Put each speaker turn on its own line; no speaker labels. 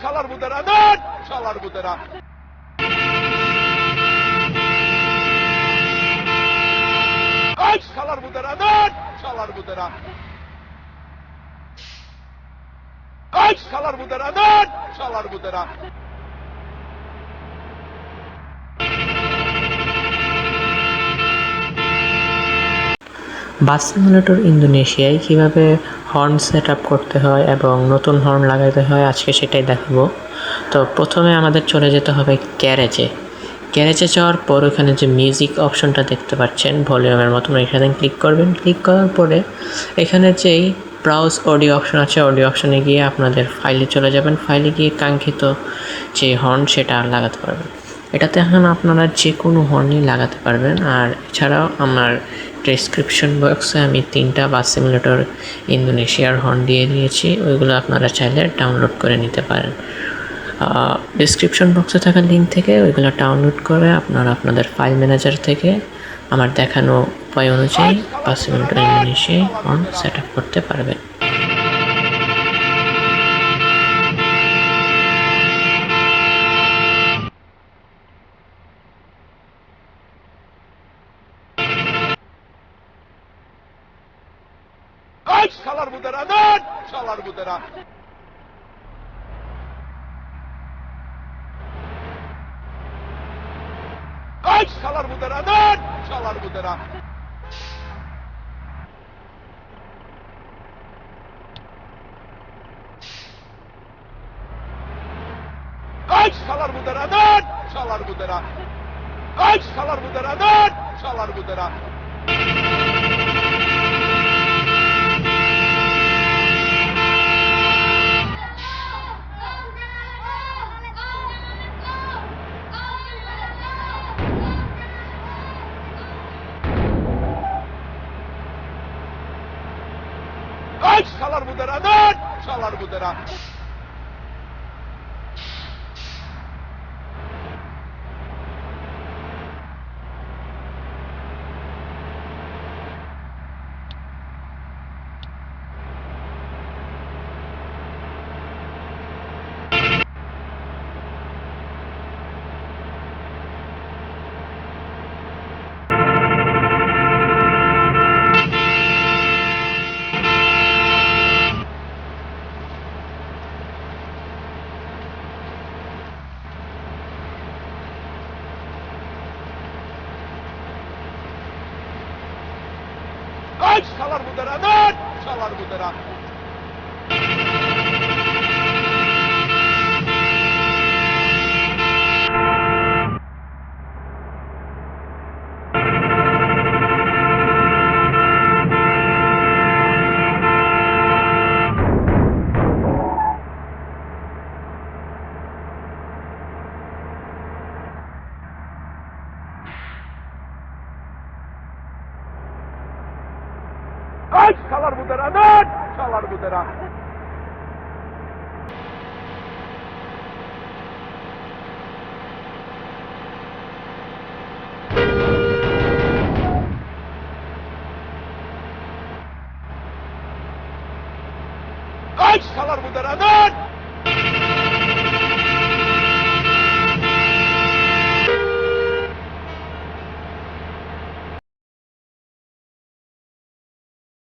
শালার বুতেরা দেন, শালার বুতেরা। শালার বুতেরা দেন, শালার বুতেরা। শালার বুতেরা দেন, শালার বুতেরা।
বাস সিমুলেটর ইন্দোনেশিয়ায় কিভাবে হর্ন সেট আপ করতে হয় এবং নতুন হর্ন লাগাতে হয় আজকে সেটাই দেখাবো। তো প্রথমে আমাদের চলে যেতে হবে গ্যারেজে যাওয়ার পর ওখানে যে মিউজিক অপশনটা দেখতে পাচ্ছেন ভলিউমের মতো, এখানে ক্লিক করবেন। ক্লিক করার পরে এখানে যেই ব্রাউজ অডিও অপশন আছে, অডিও অপশনে গিয়ে আপনাদের ফাইলে চলে যাবেন। ফাইলে গিয়ে কাঙ্ক্ষিত যে হর্ন সেটা লাগাতে পারবেন। এটাতে এখন আপনারা যে কোনো হর্নই লাগাতে পারবেন। আর এছাড়াও আমার ডেসক্রিপশন বক্সে আমি 3টা বাস সিমুলেটর ইন্দোনেশিয়ার হর্ন দিয়ে দিয়েছি, ওইগুলো আপনারা চাইলে ডাউনলোড করে নিতে পারেন। ডেসক্রিপশন বক্সে থাকা লিঙ্ক থেকে ওইগুলো ডাউনলোড করে আপনারা আপনাদের ফাইল ম্যানেজার থেকে আমার দেখানো উপায় অনুযায়ী বাস সিমুলেটর ইন্দোনেশিয়ায় হর্ন সেট আপ করতে পারবেন।
শালার বুতেরা দেন, শালার বুতেরা। শালার বুতেরা দেন, শালার বুতেরা। শালার বুতেরা দেন, শালার বুতেরা। শালার বুতেরা দেন, শালার বুতেরা। শালার বুতেরা দেন, শালার বুতেরা। শালার বুতেরা দেন, শালার বুতেরা। শালার বুতেরা দেন, শালার বুতেরা। শালার বুতেরা দেন,